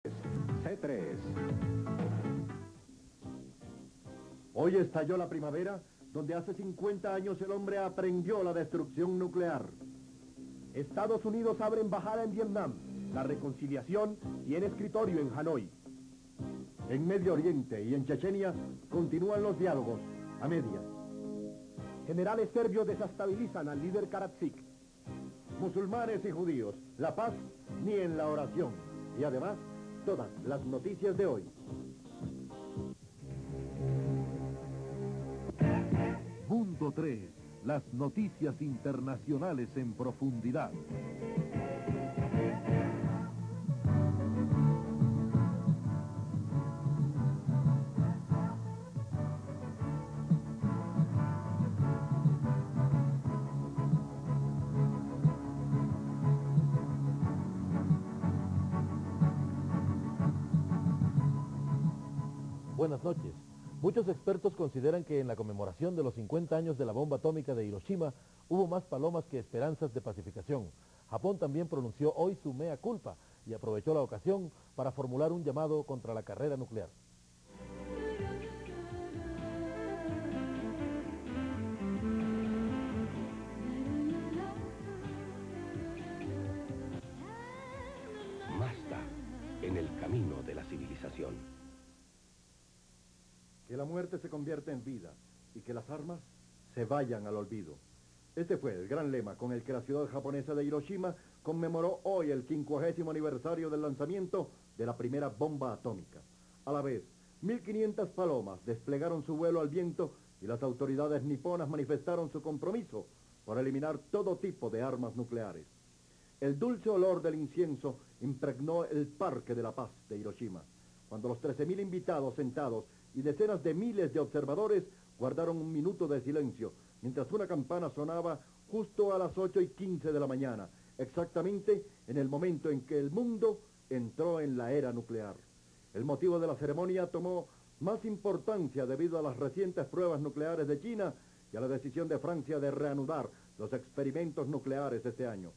C3. Hoy estalló la primavera, donde hace 50 años el hombre aprendió la destrucción nuclear. Estados Unidos abre embajada en Vietnam, la reconciliación tiene escritorio en Hanoi. En Medio Oriente y en Chechenia continúan los diálogos, a medias. Generales serbios desestabilizan al líder Karadzic. Musulmanes y judíos, la paz ni en la oración. Y además, todas las noticias de hoy. Mundo 3, las noticias internacionales en profundidad. Buenas noches. Muchos expertos consideran que en la conmemoración de los 50 años de la bomba atómica de Hiroshima hubo más palomas que esperanzas de pacificación. Japón también pronunció hoy su mea culpa y aprovechó la ocasión para formular un llamado contra la carrera nuclear. Mazda, en el camino de la civilización. Que la muerte se convierta en vida y que las armas se vayan al olvido. Este fue el gran lema con el que la ciudad japonesa de Hiroshima conmemoró hoy el 50º aniversario del lanzamiento de la primera bomba atómica. A la vez, 1.500 palomas desplegaron su vuelo al viento y las autoridades niponas manifestaron su compromiso por eliminar todo tipo de armas nucleares. El dulce olor del incienso impregnó el Parque de la Paz de Hiroshima, cuando los 13.000 invitados sentados y decenas de miles de observadores guardaron un minuto de silencio, mientras una campana sonaba justo a las 8:15 de la mañana, exactamente en el momento en que el mundo entró en la era nuclear. El motivo de la ceremonia tomó más importancia debido a las recientes pruebas nucleares de China y a la decisión de Francia de reanudar los experimentos nucleares este año.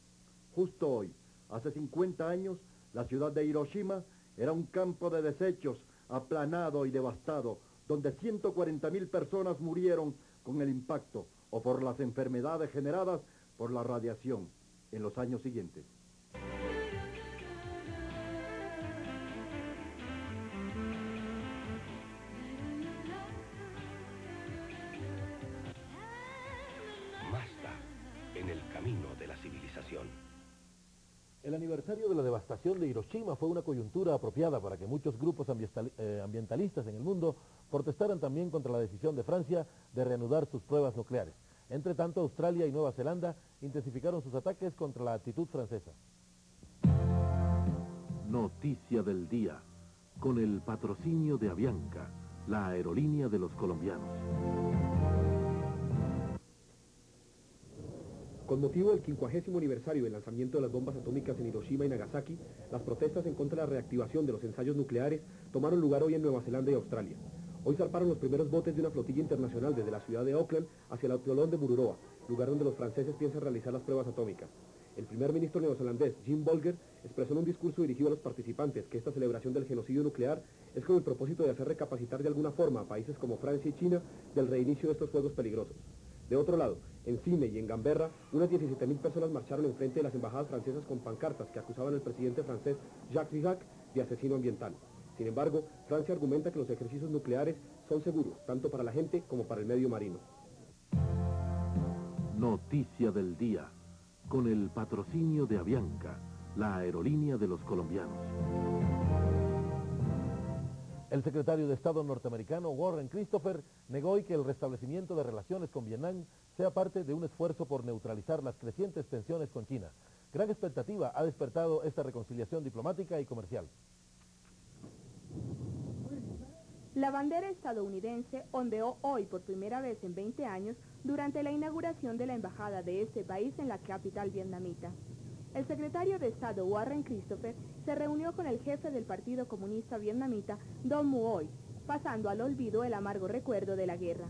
Justo hoy, hace 50 años, la ciudad de Hiroshima era un campo de desechos aplanado y devastado, donde 140.000 personas murieron con el impacto o por las enfermedades generadas por la radiación en los años siguientes. Mazda, en el camino de la civilización. El aniversario de la devastación de Hiroshima fue una coyuntura apropiada para que muchos grupos ambientalistas en el mundo protestaran también contra la decisión de Francia de reanudar sus pruebas nucleares. Entre tanto, Australia y Nueva Zelanda intensificaron sus ataques contra la actitud francesa. Noticia del día, con el patrocinio de Avianca, la aerolínea de los colombianos. Con motivo del 50º aniversario del lanzamiento de las bombas atómicas en Hiroshima y Nagasaki, las protestas en contra de la reactivación de los ensayos nucleares tomaron lugar hoy en Nueva Zelanda y Australia. Hoy zarparon los primeros botes de una flotilla internacional desde la ciudad de Auckland hacia el atolón de Mururoa, lugar donde los franceses piensan realizar las pruebas atómicas. El primer ministro neozelandés, Jim Bolger, expresó en un discurso dirigido a los participantes que esta celebración del genocidio nuclear es con el propósito de hacer recapacitar de alguna forma a países como Francia y China del reinicio de estos juegos peligrosos. De otro lado, en Sydney y en Canberra, unas 17.000 personas marcharon enfrente de las embajadas francesas con pancartas que acusaban al presidente francés Jacques Chirac de asesino ambiental. Sin embargo, Francia argumenta que los ejercicios nucleares son seguros, tanto para la gente como para el medio marino. Noticia del día, con el patrocinio de Avianca, la aerolínea de los colombianos. El secretario de Estado norteamericano Warren Christopher negó hoy que el restablecimiento de relaciones con Vietnam sea parte de un esfuerzo por neutralizar las crecientes tensiones con China. Gran expectativa ha despertado esta reconciliación diplomática y comercial. La bandera estadounidense ondeó hoy por primera vez en 20 años durante la inauguración de la embajada de este país en la capital vietnamita. El secretario de Estado Warren Christopher se reunió con el jefe del Partido Comunista Vietnamita, Don Muoi, pasando al olvido el amargo recuerdo de la guerra.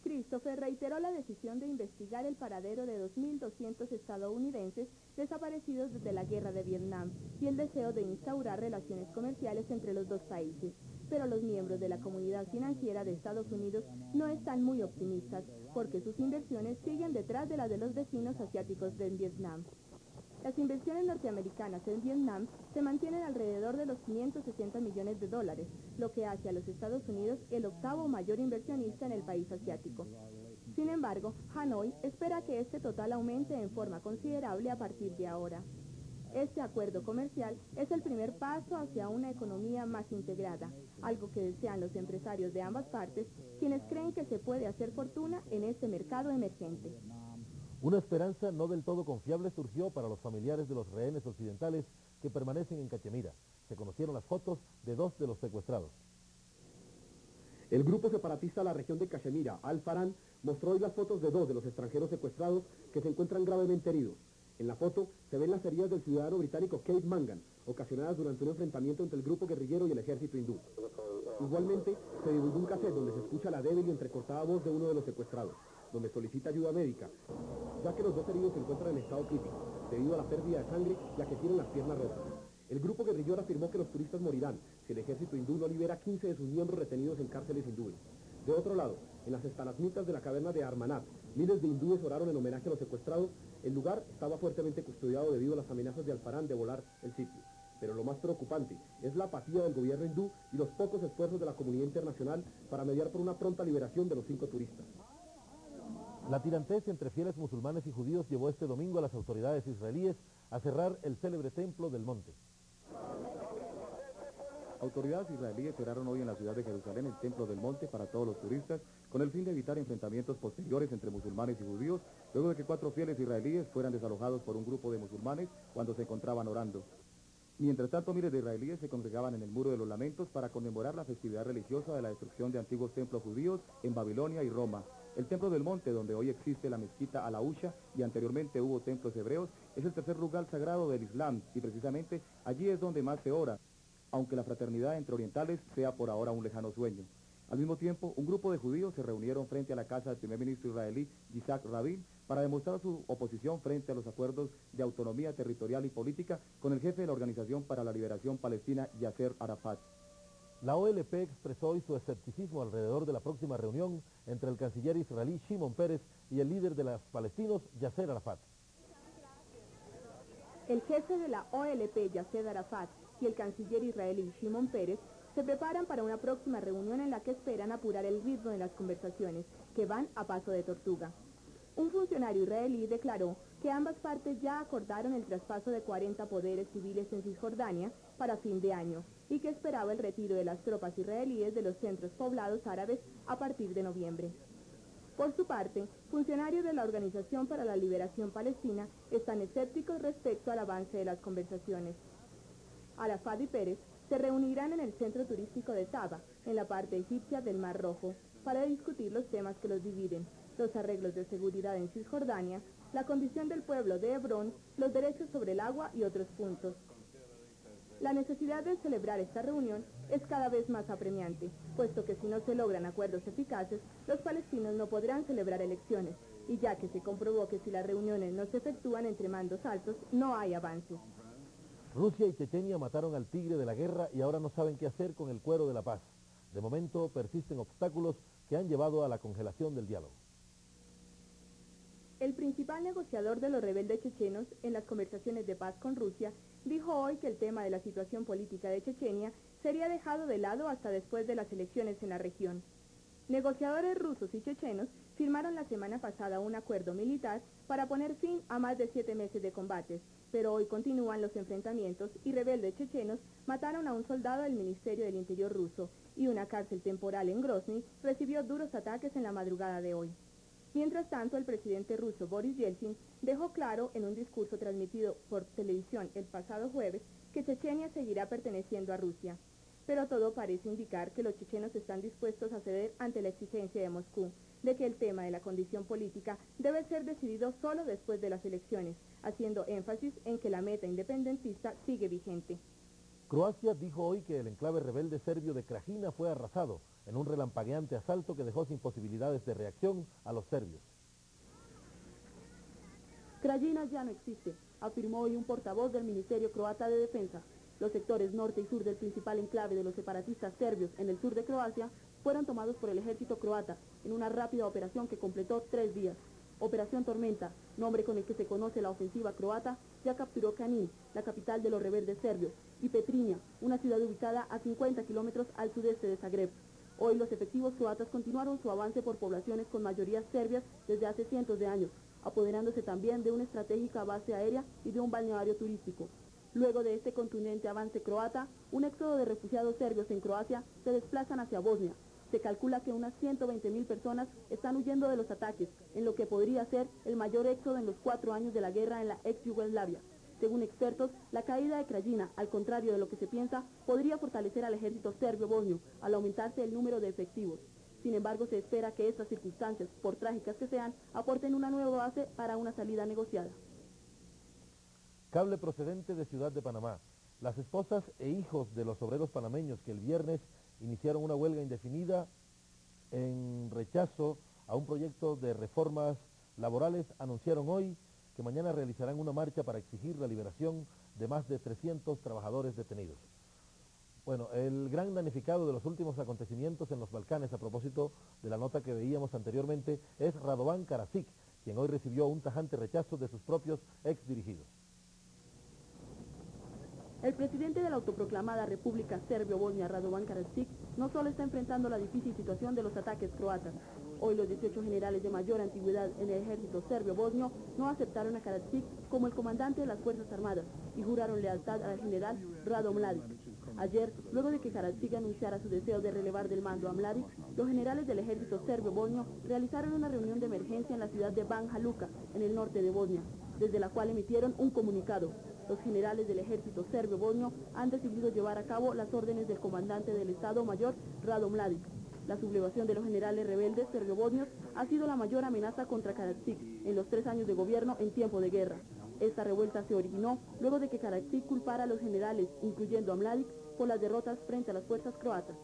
Christopher reiteró la decisión de investigar el paradero de 2.200 estadounidenses desaparecidos desde la guerra de Vietnam y el deseo de instaurar relaciones comerciales entre los dos países. Pero los miembros de la comunidad financiera de Estados Unidos no están muy optimistas, porque sus inversiones siguen detrás de las de los vecinos asiáticos de Vietnam. Las inversiones norteamericanas en Vietnam se mantienen alrededor de los 560 millones de dólares, lo que hace a los Estados Unidos el octavo mayor inversionista en el país asiático. Sin embargo, Hanoi espera que este total aumente en forma considerable a partir de ahora. Este acuerdo comercial es el primer paso hacia una economía más integrada, algo que desean los empresarios de ambas partes, quienes creen que se puede hacer fortuna en este mercado emergente. Una esperanza no del todo confiable surgió para los familiares de los rehenes occidentales que permanecen en Cachemira. Se conocieron las fotos de 2 de los secuestrados. El grupo separatista de la región de Cachemira, Al-Faran, mostró hoy las fotos de 2 de los extranjeros secuestrados que se encuentran gravemente heridos. En la foto se ven las heridas del ciudadano británico Keith Mangan, ocasionadas durante un enfrentamiento entre el grupo guerrillero y el ejército hindú. Igualmente, se divulgó un cassette donde se escucha la débil y entrecortada voz de uno de los secuestrados, donde solicita ayuda médica, ya que los 2 heridos se encuentran en estado crítico, debido a la pérdida de sangre y a que tienen las piernas rotas. El grupo guerrillero afirmó que los turistas morirán si el ejército hindú no libera 15 de sus miembros retenidos en cárceles hindúes. De otro lado, en las estalagmitas de la caverna de Armanat, miles de hindúes oraron en homenaje a los secuestrados. El lugar estaba fuertemente custodiado debido a las amenazas de Al-Faran de volar el sitio. Pero lo más preocupante es la apatía del gobierno hindú y los pocos esfuerzos de la comunidad internacional para mediar por una pronta liberación de los 5 turistas. La tirantez entre fieles musulmanes y judíos llevó este domingo a las autoridades israelíes a cerrar el célebre Templo del Monte. Autoridades israelíes cerraron hoy en la ciudad de Jerusalén el Templo del Monte para todos los turistas, con el fin de evitar enfrentamientos posteriores entre musulmanes y judíos, luego de que 4 fieles israelíes fueran desalojados por un grupo de musulmanes cuando se encontraban orando. Mientras tanto, miles de israelíes se congregaban en el Muro de los Lamentos para conmemorar la festividad religiosa de la destrucción de antiguos templos judíos en Babilonia y Roma. El Templo del Monte, donde hoy existe la mezquita Al-Ausha y anteriormente hubo templos hebreos, es el tercer lugar sagrado del Islam y precisamente allí es donde más se ora, aunque la fraternidad entre orientales sea por ahora un lejano sueño. Al mismo tiempo, un grupo de judíos se reunieron frente a la casa del primer ministro israelí, Yitzhak Rabin, para demostrar su oposición frente a los acuerdos de autonomía territorial y política con el jefe de la Organización para la Liberación Palestina, Yasser Arafat. La OLP expresó hoy su escepticismo alrededor de la próxima reunión entre el canciller israelí Shimon Peres y el líder de los palestinos, Yasser Arafat. El jefe de la OLP, Yasser Arafat, y el canciller israelí Shimon Peres se preparan para una próxima reunión en la que esperan apurar el ritmo de las conversaciones, que van a paso de tortuga. Un funcionario israelí declaró que ambas partes ya acordaron el traspaso de 40 poderes civiles en Cisjordania para fin de año y que esperaba el retiro de las tropas israelíes de los centros poblados árabes a partir de noviembre. Por su parte, funcionarios de la Organización para la Liberación Palestina están escépticos respecto al avance de las conversaciones. Arafat y Pérez se reunirán en el centro turístico de Taba, en la parte egipcia del Mar Rojo, para discutir los temas que los dividen, los arreglos de seguridad en Cisjordania, la condición del pueblo de Hebrón, los derechos sobre el agua y otros puntos. La necesidad de celebrar esta reunión es cada vez más apremiante, puesto que si no se logran acuerdos eficaces, los palestinos no podrán celebrar elecciones, y ya que se comprobó que si las reuniones no se efectúan entre mandos altos, no hay avances. Rusia y Chechenia mataron al tigre de la guerra y ahora no saben qué hacer con el cuero de la paz. De momento persisten obstáculos que han llevado a la congelación del diálogo. El principal negociador de los rebeldes chechenos en las conversaciones de paz con Rusia dijo hoy que el tema de la situación política de Chechenia sería dejado de lado hasta después de las elecciones en la región. Negociadores rusos y chechenos firmaron la semana pasada un acuerdo militar para poner fin a más de 7 meses de combates, pero hoy continúan los enfrentamientos y rebeldes chechenos mataron a un soldado del Ministerio del Interior ruso y una cárcel temporal en Grozny recibió duros ataques en la madrugada de hoy. Mientras tanto, el presidente ruso Boris Yeltsin dejó claro en un discurso transmitido por televisión el pasado jueves que Chechenia seguirá perteneciendo a Rusia. Pero todo parece indicar que los chechenos están dispuestos a ceder ante la exigencia de Moscú de que el tema de la condición política debe ser decidido solo después de las elecciones, haciendo énfasis en que la meta independentista sigue vigente. Croacia dijo hoy que el enclave rebelde serbio de Krajina fue arrasado en un relampagueante asalto que dejó sin posibilidades de reacción a los serbios. Krajina ya no existe, afirmó hoy un portavoz del Ministerio Croata de Defensa. Los sectores norte y sur del principal enclave de los separatistas serbios en el sur de Croacia fueron tomados por el ejército croata en una rápida operación que completó 3 días. Operación Tormenta, nombre con el que se conoce la ofensiva croata, ya capturó Kanin, la capital de los rebeldes serbios, y Petrinja, una ciudad ubicada a 50 kilómetros al sudeste de Zagreb. Hoy los efectivos croatas continuaron su avance por poblaciones con mayoría serbias desde hace cientos de años, apoderándose también de una estratégica base aérea y de un balneario turístico. Luego de este contundente avance croata, un éxodo de refugiados serbios en Croacia se desplazan hacia Bosnia. Se calcula que unas 120.000 personas están huyendo de los ataques, en lo que podría ser el mayor éxodo en los 4 años de la guerra en la ex Yugoslavia. Según expertos, la caída de Krajina, al contrario de lo que se piensa, podría fortalecer al ejército serbio-bosnio al aumentarse el número de efectivos. Sin embargo, se espera que estas circunstancias, por trágicas que sean, aporten una nueva base para una salida negociada. Cable procedente de Ciudad de Panamá. Las esposas e hijos de los obreros panameños que el viernes iniciaron una huelga indefinida en rechazo a un proyecto de reformas laborales anunciaron hoy que mañana realizarán una marcha para exigir la liberación de más de 300 trabajadores detenidos. Bueno, el gran damnificado de los últimos acontecimientos en los Balcanes, a propósito de la nota que veíamos anteriormente, es Radovan Karadzic, quien hoy recibió un tajante rechazo de sus propios exdirigidos. El presidente de la autoproclamada República Serbio-Bosnia, Radovan Karadzic, no solo está enfrentando la difícil situación de los ataques croatas. Hoy los 18 generales de mayor antigüedad en el ejército serbio-bosnio no aceptaron a Karadzic como el comandante de las Fuerzas Armadas y juraron lealtad al general Rado Mladic. Ayer, luego de que Karadzic anunciara su deseo de relevar del mando a Mladic, los generales del ejército serbio-bosnio realizaron una reunión de emergencia en la ciudad de Banja Luka, en el norte de Bosnia, desde la cual emitieron un comunicado. Los generales del ejército serbio-bosnio han decidido llevar a cabo las órdenes del comandante del Estado Mayor, Rado Mladic. La sublevación de los generales rebeldes serbio-bosnios ha sido la mayor amenaza contra Karadzic en los 3 años de gobierno en tiempo de guerra. Esta revuelta se originó luego de que Karadzic culpara a los generales, incluyendo a Mladic, por las derrotas frente a las fuerzas croatas.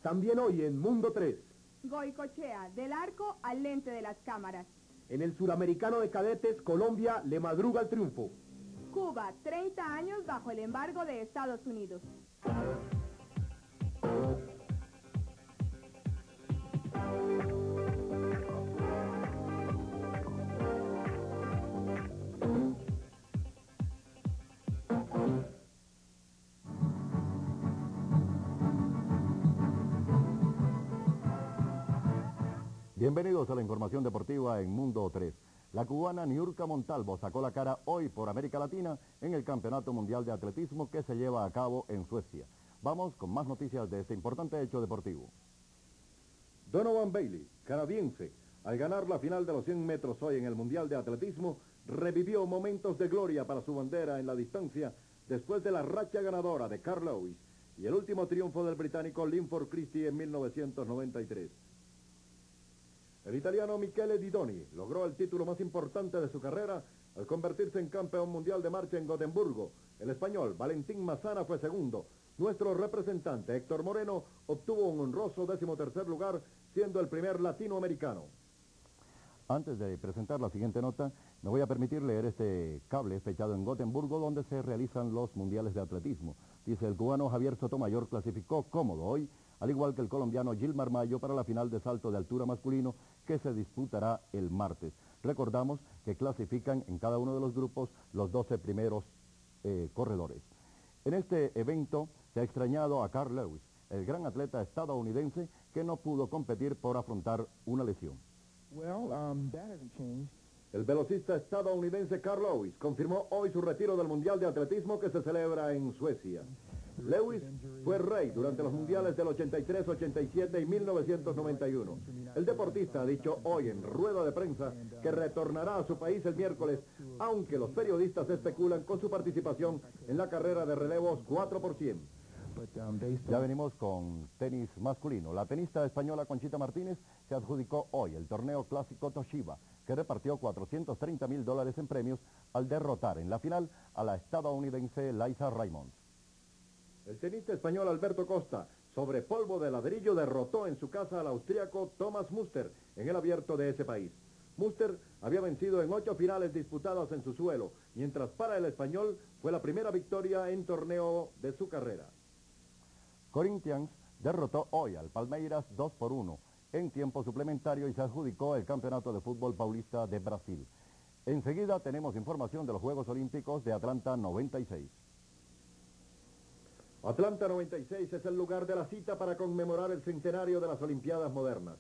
También hoy en Mundo 3. Goicochea, del arco al lente de las cámaras. En el Suramericano de Cadetes, Colombia le madruga el triunfo. Cuba, 30 años bajo el embargo de Estados Unidos. Bienvenidos a la información deportiva en Mundo 3. La cubana Niurka Montalvo sacó la cara hoy por América Latina en el Campeonato Mundial de Atletismo que se lleva a cabo en Suecia. Vamos con más noticias de este importante hecho deportivo. Donovan Bailey, canadiense, al ganar la final de los 100 metros hoy en el Mundial de Atletismo, revivió momentos de gloria para su bandera en la distancia después de la racha ganadora de Carl Lewis y el último triunfo del británico Linford Christie en 1993. El italiano Michele Didoni logró el título más importante de su carrera al convertirse en campeón mundial de marcha en Gotemburgo. El español Valentín Mazana fue segundo. Nuestro representante Héctor Moreno obtuvo un honroso 13º lugar, siendo el primer latinoamericano. Antes de presentar la siguiente nota, me voy a permitir leer este cable fechado en Gotemburgo, donde se realizan los mundiales de atletismo. Dice: el cubano Javier Sotomayor clasificó cómodo hoy, al igual que el colombiano Gilmar Mayo, para la final de salto de altura masculino que se disputará el martes. Recordamos que clasifican en cada uno de los grupos los 12 primeros corredores. En este evento se ha extrañado a Carl Lewis, el gran atleta estadounidense que no pudo competir por afrontar una lesión. El velocista estadounidense Carl Lewis confirmó hoy su retiro del Mundial de Atletismo que se celebra en Suecia. Lewis fue rey durante los mundiales del 83, 87 y 1991. El deportista ha dicho hoy en rueda de prensa que retornará a su país el miércoles, aunque los periodistas especulan con su participación en la carrera de relevos 4x100. Ya venimos con tenis masculino. La tenista española Conchita Martínez se adjudicó hoy el torneo clásico Toshiba, que repartió $430.000 en premios al derrotar en la final a la estadounidense Liza Raymond. El tenista español Alberto Costa sobre polvo de ladrillo derrotó en su casa al austríaco Thomas Muster en el abierto de ese país. Muster había vencido en 8 finales disputadas en su suelo, mientras para el español fue la primera victoria en torneo de su carrera. Corinthians derrotó hoy al Palmeiras 2-1 en tiempo suplementario y se adjudicó el Campeonato de Fútbol Paulista de Brasil. Enseguida tenemos información de los Juegos Olímpicos de Atlanta 96. Atlanta 96 es el lugar de la cita para conmemorar el centenario de las Olimpiadas modernas.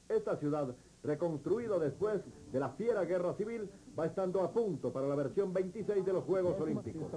Esta ciudad, reconstruida después de la fiera guerra civil, va estando a punto para la versión 26 de los Juegos Olímpicos.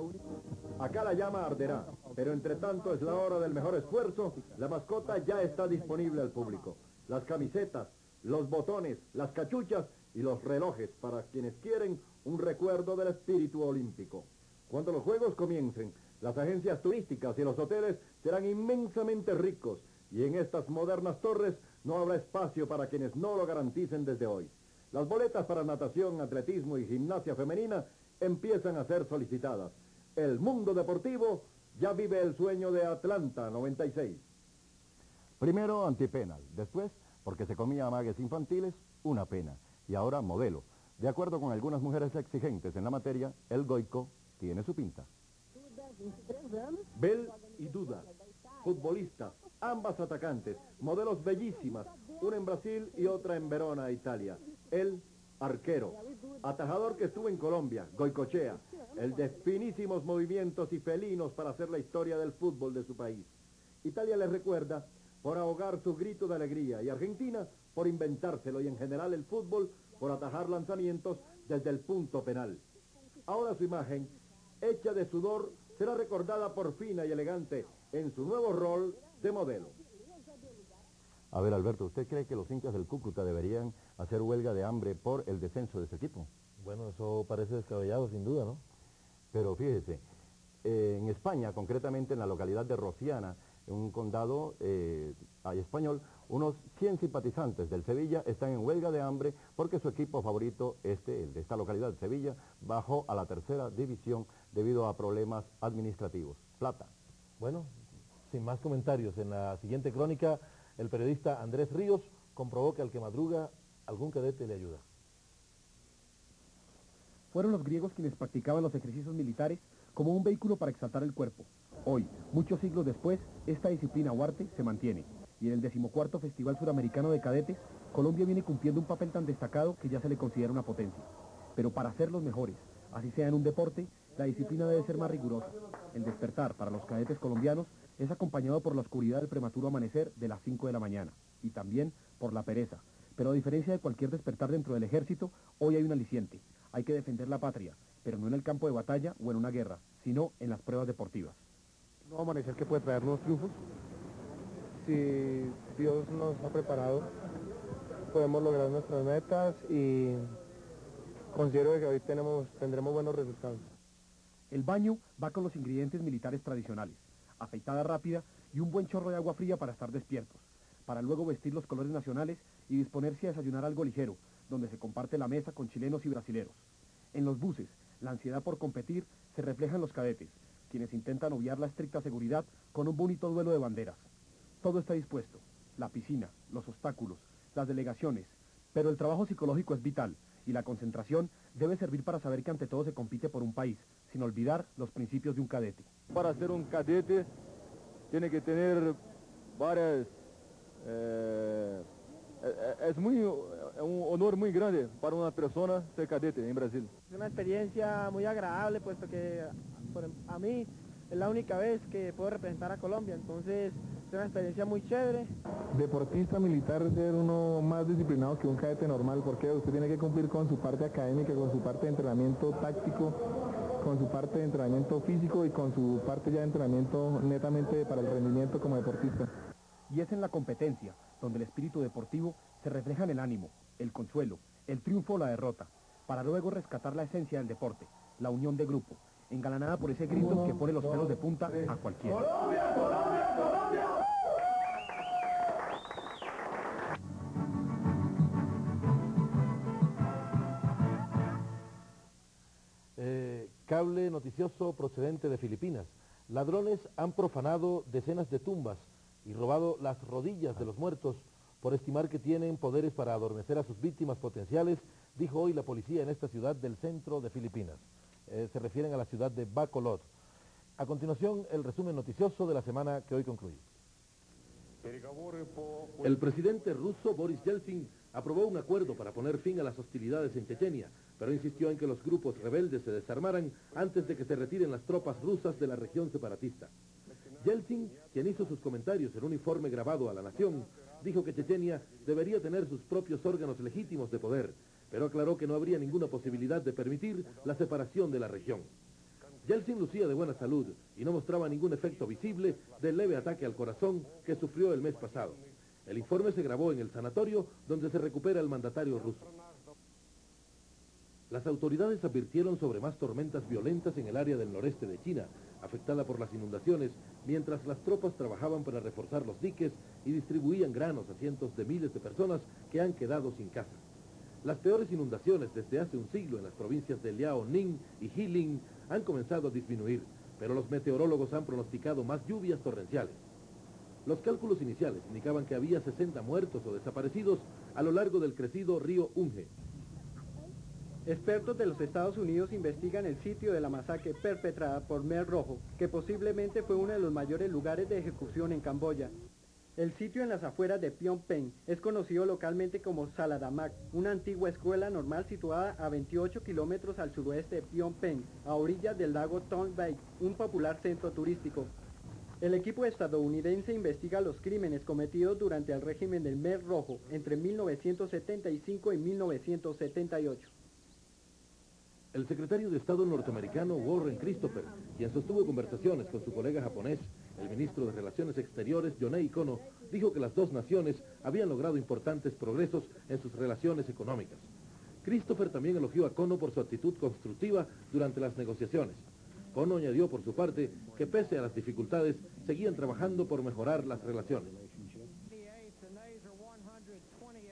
Acá la llama arderá, pero entre tanto es la hora del mejor esfuerzo. La mascota ya está disponible al público. Las camisetas, los botones, las cachuchas y los relojes para quienes quieren un recuerdo del espíritu olímpico. Cuando los Juegos comiencen, las agencias turísticas y los hoteles serán inmensamente ricos y en estas modernas torres no habrá espacio para quienes no lo garanticen desde hoy. Las boletas para natación, atletismo y gimnasia femenina empiezan a ser solicitadas. El mundo deportivo ya vive el sueño de Atlanta 96. Primero antipenal, después, porque se comía amagues infantiles, una pena. Y ahora modelo. De acuerdo con algunas mujeres exigentes en la materia, el Goico tiene su pinta. Bel y Duda, futbolistas, ambas atacantes, modelos bellísimas, una en Brasil y otra en Verona, Italia. Él, arquero, atajador que estuvo en Colombia, Goicochea, el de finísimos movimientos y felinos para hacer la historia del fútbol de su país. Italia les recuerda por ahogar su grito de alegría y Argentina por inventárselo y en general el fútbol por atajar lanzamientos desde el punto penal. Ahora su imagen, hecha de sudor, será recordada por fina y elegante en su nuevo rol de modelo. A ver, Alberto, ¿usted cree que los hinchas del Cúcuta deberían hacer huelga de hambre por el descenso de su equipo? Bueno, eso parece descabellado, sin duda, ¿no? Pero fíjese, en España, concretamente en la localidad de Rociana, en un condado español, unos 100 simpatizantes del Sevilla están en huelga de hambre porque su equipo favorito, el de esta localidad, Sevilla, bajó a la tercera división debido a problemas administrativos. Plata. Bueno, sin más comentarios, en la siguiente crónica, el periodista Andrés Ríos comprobó que al que madruga, algún cadete le ayuda. Fueron los griegos quienes practicaban los ejercicios militares como un vehículo para exaltar el cuerpo. Hoy, muchos siglos después, esta disciplina o arte se mantiene. Y en el 14º Festival Suramericano de Cadetes, Colombia viene cumpliendo un papel tan destacado que ya se le considera una potencia. Pero para ser los mejores, así sea en un deporte, la disciplina debe ser más rigurosa. El despertar para los cadetes colombianos es acompañado por la oscuridad del prematuro amanecer de las 5 de la mañana. Y también por la pereza. Pero a diferencia de cualquier despertar dentro del ejército, hoy hay un aliciente. Hay que defender la patria, pero no en el campo de batalla o en una guerra, sino en las pruebas deportivas. Un nuevo amanecer que puede traer nuevos triunfos. Si Dios nos ha preparado, podemos lograr nuestras metas y considero que hoy tendremos buenos resultados. El baño va con los ingredientes militares tradicionales, afeitada rápida y un buen chorro de agua fría para estar despiertos, para luego vestir los colores nacionales y disponerse a desayunar algo ligero, donde se comparte la mesa con chilenos y brasileros. En los buses, la ansiedad por competir se refleja en los cadetes, quienes intentan obviar la estricta seguridad con un bonito duelo de banderas. Todo está dispuesto, la piscina, los obstáculos, las delegaciones, pero el trabajo psicológico es vital y la concentración debe servir para saber que ante todo se compite por un país, sin olvidar los principios de un cadete. Para ser un cadete tiene que tener varias... es un honor muy grande para una persona ser cadete en Brasil. Es una experiencia muy agradable, puesto que a mí es la única vez que puedo representar a Colombia, entonces es una experiencia muy chévere. Deportista militar es ser uno más disciplinado que un cadete normal, porque usted tiene que cumplir con su parte académica, con su parte de entrenamiento táctico, con su parte de entrenamiento físico y con su parte ya de entrenamiento netamente para el rendimiento como deportista. Y es en la competencia donde el espíritu deportivo se refleja en el ánimo, el consuelo, el triunfo o la derrota, para luego rescatar la esencia del deporte, la unión de grupo, engalanada por ese grito que pone los pelos de punta a cualquiera. ¡Colombia, Colombia, Colombia! Cable noticioso procedente de Filipinas. Ladrones han profanado decenas de tumbas y robado las rodillas de los muertos por estimar que tienen poderes para adormecer a sus víctimas potenciales, dijo hoy la policía en esta ciudad del centro de Filipinas. Se refieren a la ciudad de Bacolod. A continuación, el resumen noticioso de la semana que hoy concluye. El presidente ruso Boris Yeltsin aprobó un acuerdo para poner fin a las hostilidades en Chechenia, pero insistió en que los grupos rebeldes se desarmaran antes de que se retiren las tropas rusas de la región separatista. Yeltsin, quien hizo sus comentarios en un informe grabado a la nación, dijo que Chechenia debería tener sus propios órganos legítimos de poder, pero aclaró que no habría ninguna posibilidad de permitir la separación de la región. Yeltsin lucía de buena salud y no mostraba ningún efecto visible del leve ataque al corazón que sufrió el mes pasado. El informe se grabó en el sanatorio donde se recupera el mandatario ruso. Las autoridades advirtieron sobre más tormentas violentas en el área del noreste de China, afectada por las inundaciones, mientras las tropas trabajaban para reforzar los diques y distribuían granos a cientos de miles de personas que han quedado sin casa. Las peores inundaciones desde hace un siglo en las provincias de Liaoning y Jilin han comenzado a disminuir, pero los meteorólogos han pronosticado más lluvias torrenciales. Los cálculos iniciales indicaban que había 60 muertos o desaparecidos a lo largo del crecido río Unge. Expertos de los Estados Unidos investigan el sitio de la masacre perpetrada por Khmer Rojo, que posiblemente fue uno de los mayores lugares de ejecución en Camboya. El sitio en las afueras de Phnom Penh es conocido localmente como Saladamak, una antigua escuela normal situada a 28 kilómetros al suroeste de Phnom Penh, a orillas del lago Ton Bay, un popular centro turístico. El equipo estadounidense investiga los crímenes cometidos durante el régimen del Khmer Rojo entre 1975 y 1978. El secretario de Estado norteamericano Warren Christopher, quien sostuvo conversaciones con su colega japonés, el ministro de Relaciones Exteriores Yonei Kono, dijo que las dos naciones habían logrado importantes progresos en sus relaciones económicas. Christopher también elogió a Kono por su actitud constructiva durante las negociaciones. Kono añadió por su parte que pese a las dificultades, seguían trabajando por mejorar las relaciones.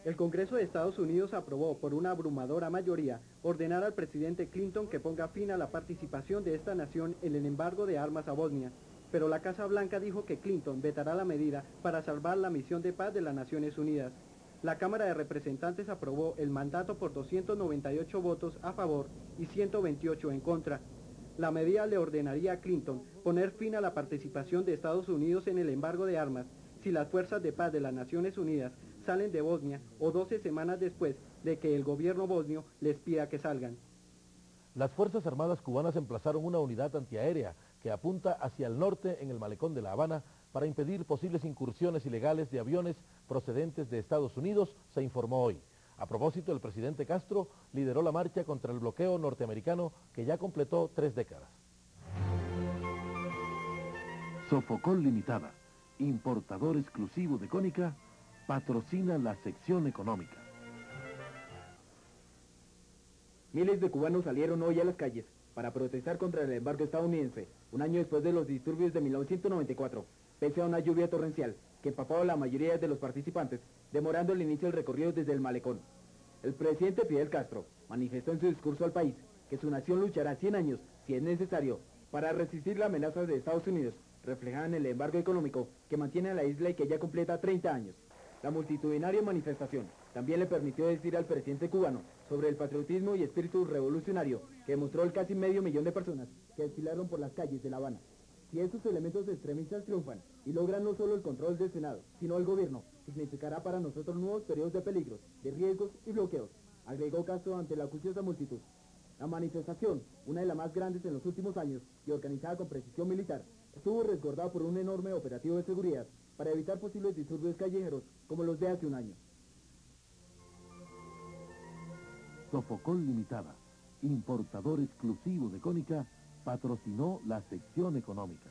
El Congreso de Estados Unidos aprobó por una abrumadora mayoría ordenar al presidente Clinton que ponga fin a la participación de esta nación en el embargo de armas a Bosnia, pero la Casa Blanca dijo que Clinton vetará la medida para salvar la misión de paz de las Naciones Unidas. La Cámara de Representantes aprobó el mandato por 298 votos a favor y 128 en contra. La medida le ordenaría a Clinton poner fin a la participación de Estados Unidos en el embargo de armas si las fuerzas de paz de las Naciones Unidas salen de Bosnia o 12 semanas después de que el gobierno bosnio les pida que salgan. Las Fuerzas Armadas cubanas emplazaron una unidad antiaérea que apunta hacia el norte en el malecón de La Habana para impedir posibles incursiones ilegales de aviones procedentes de Estados Unidos, se informó hoy. A propósito, el presidente Castro lideró la marcha contra el bloqueo norteamericano que ya completó 3 décadas. Sofocol Limitada, importador exclusivo de Cónica, patrocina la sección económica. Miles de cubanos salieron hoy a las calles para protestar contra el embargo estadounidense, un año después de los disturbios de 1994, pese a una lluvia torrencial que empapó a la mayoría de los participantes, demorando el inicio del recorrido desde el malecón. El presidente Fidel Castro manifestó en su discurso al país que su nación luchará 100 años, si es necesario, para resistir la amenaza de Estados Unidos, reflejada en el embargo económico que mantiene a la isla y que ya completa 30 años. La multitudinaria manifestación también le permitió decir al presidente cubano sobre el patriotismo y espíritu revolucionario que demostró el casi medio millón de personas que desfilaron por las calles de La Habana. Si estos elementos extremistas triunfan y logran no solo el control del Senado, sino el gobierno, significará para nosotros nuevos periodos de peligros, de riesgos y bloqueos, agregó Castro ante la acuciosa multitud. La manifestación, una de las más grandes en los últimos años y organizada con precisión militar, estuvo resguardada por un enorme operativo de seguridad para evitar posibles disturbios callejeros como los de hace un año. Sofocol Limitada, importador exclusivo de Cónica, patrocinó la sección económica.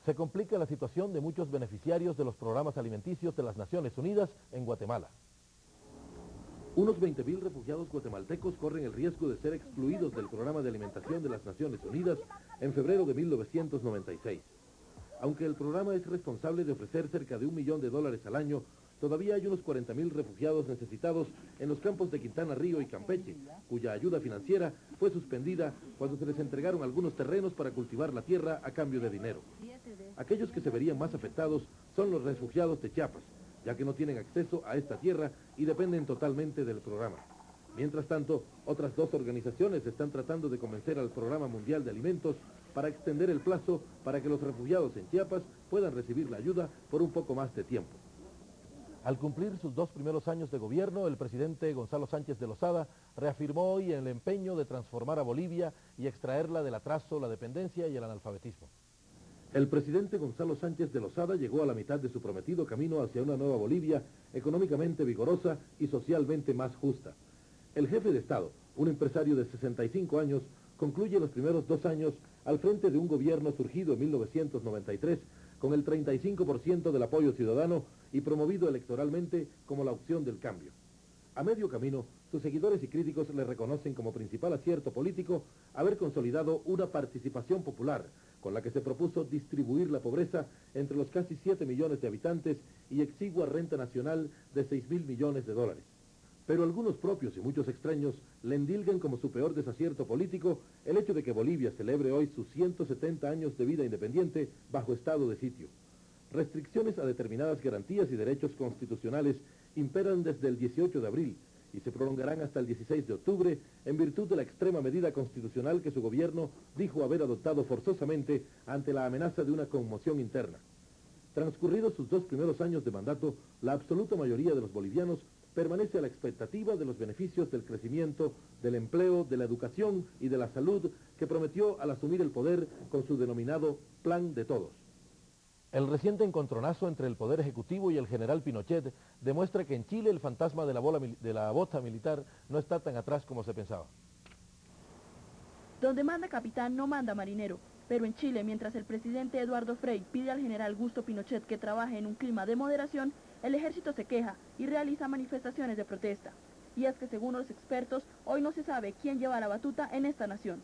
Se complica la situación de muchos beneficiarios de los programas alimenticios de las Naciones Unidas en Guatemala. Unos 20.000 refugiados guatemaltecos corren el riesgo de ser excluidos del programa de alimentación de las Naciones Unidas en febrero de 1996. Aunque el programa es responsable de ofrecer cerca de $1 millón al año, todavía hay unos 40.000 refugiados necesitados en los campos de Quintana Roo y Campeche, cuya ayuda financiera fue suspendida cuando se les entregaron algunos terrenos para cultivar la tierra a cambio de dinero. aquellos que se verían más afectados son los refugiados de Chiapas, ya que no tienen acceso a esta tierra y dependen totalmente del programa. Mientras tanto, otras 2 organizaciones están tratando de convencer al Programa Mundial de Alimentos para extender el plazo para que los refugiados en Chiapas puedan recibir la ayuda por un poco más de tiempo. Al cumplir sus 2 primeros años de gobierno, el presidente Gonzalo Sánchez de Lozada reafirmó hoy el empeño de transformar a Bolivia y extraerla del atraso, la dependencia y el analfabetismo. El presidente Gonzalo Sánchez de Lozada llegó a la mitad de su prometido camino hacia una nueva Bolivia económicamente vigorosa y socialmente más justa. El jefe de Estado, un empresario de 65 años, concluye los primeros 2 años al frente de un gobierno surgido en 1993 con el 35% del apoyo ciudadano y promovido electoralmente como la opción del cambio. A medio camino, sus seguidores y críticos le reconocen como principal acierto político haber consolidado una participación popular con la que se propuso distribuir la pobreza entre los casi 7 millones de habitantes y exigua renta nacional de 6.000 millones de dólares. Pero algunos propios y muchos extraños le endilgan como su peor desacierto político el hecho de que Bolivia celebre hoy sus 170 años de vida independiente bajo estado de sitio. Restricciones a determinadas garantías y derechos constitucionales imperan desde el 18 de abril y se prolongarán hasta el 16 de octubre en virtud de la extrema medida constitucional que su gobierno dijo haber adoptado forzosamente ante la amenaza de una conmoción interna. Transcurridos sus 2 primeros años de mandato, la absoluta mayoría de los bolivianos permanece a la expectativa de los beneficios del crecimiento, del empleo, de la educación y de la salud que prometió al asumir el poder con su denominado Plan de Todos. El reciente encontronazo entre el Poder Ejecutivo y el general Pinochet demuestra que en Chile el fantasma de la bota militar no está tan atrás como se pensaba. Donde manda capitán no manda marinero, pero en Chile, mientras el presidente Eduardo Frei pide al general Augusto Pinochet que trabaje en un clima de moderación, el ejército se queja y realiza manifestaciones de protesta. Y es que según los expertos, hoy no se sabe quién lleva la batuta en esta nación.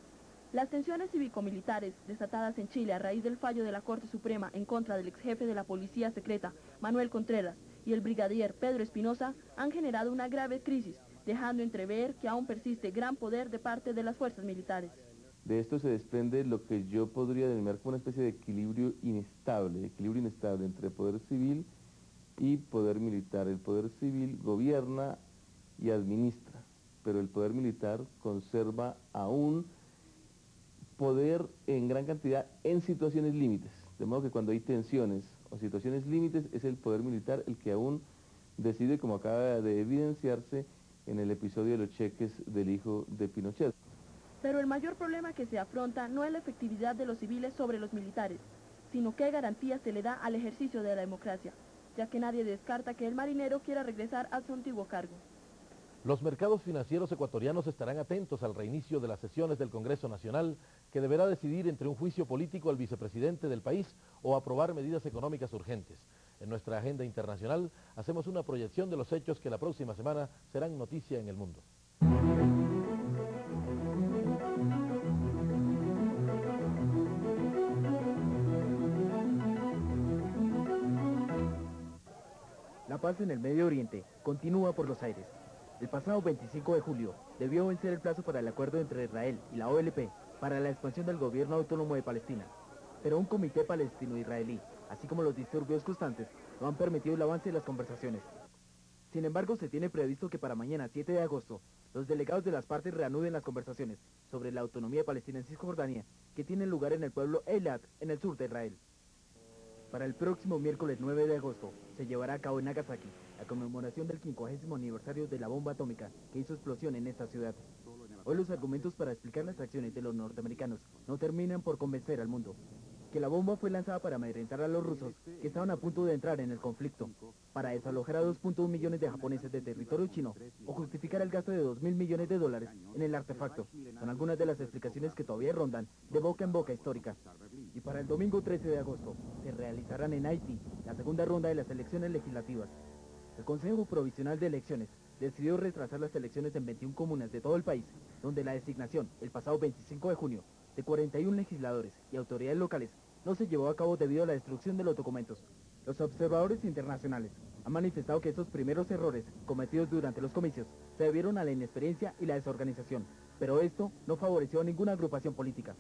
Las tensiones cívico-militares desatadas en Chile a raíz del fallo de la Corte Suprema en contra del exjefe de la Policía Secreta, Manuel Contreras, y el brigadier Pedro Espinosa han generado una grave crisis, dejando entrever que aún persiste gran poder de parte de las fuerzas militares. De esto se desprende lo que yo podría denominar como una especie de equilibrio inestable entre poder civil y poder militar. El poder civil gobierna y administra, pero el poder militar conserva aún poder en gran cantidad en situaciones límites. De modo que cuando hay tensiones o situaciones límites es el poder militar el que aún decide, como acaba de evidenciarse en el episodio de los cheques del hijo de Pinochet. Pero el mayor problema que se afronta no es la efectividad de los civiles sobre los militares, sino qué garantías se le da al ejercicio de la democracia, ya que nadie descarta que el marinero quiera regresar a su antiguo cargo. Los mercados financieros ecuatorianos estarán atentos al reinicio de las sesiones del Congreso Nacional, que deberá decidir entre un juicio político al vicepresidente del país o aprobar medidas económicas urgentes. En nuestra agenda internacional hacemos una proyección de los hechos que la próxima semana serán noticia en el mundo. La paz en el Medio Oriente continúa por los aires. El pasado 25 de julio debió vencer el plazo para el acuerdo entre Israel y la OLP para la expansión del gobierno autónomo de Palestina. Pero un comité palestino-israelí, así como los disturbios constantes, no han permitido el avance de las conversaciones. Sin embargo, se tiene previsto que para mañana, 7 de agosto, los delegados de las partes reanuden las conversaciones sobre la autonomía de Palestina en Cisjordania, que tienen lugar en el pueblo Eilat, en el sur de Israel. Para el próximo miércoles 9 de agosto se llevará a cabo en Nagasaki la conmemoración del 50º aniversario de la bomba atómica que hizo explosión en esta ciudad. Hoy los argumentos para explicar las acciones de los norteamericanos no terminan por convencer al mundo. Que la bomba fue lanzada para amedrentar a los rusos que estaban a punto de entrar en el conflicto, para desalojar a 2.1 millones de japoneses de territorio chino o justificar el gasto de $2.000 millones en el artefacto. Son algunas de las explicaciones que todavía rondan de boca en boca histórica. Y para el domingo 13 de agosto se realizarán en Haití la segunda ronda de las elecciones legislativas. El Consejo Provisional de Elecciones decidió retrasar las elecciones en 21 comunas de todo el país, donde la designación, el pasado 25 de junio, de 41 legisladores y autoridades locales no se llevó a cabo debido a la destrucción de los documentos. Los observadores internacionales han manifestado que estos primeros errores cometidos durante los comicios se debieron a la inexperiencia y la desorganización, pero esto no favoreció a ninguna agrupación política.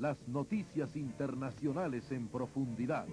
las noticias internacionales en profundidad.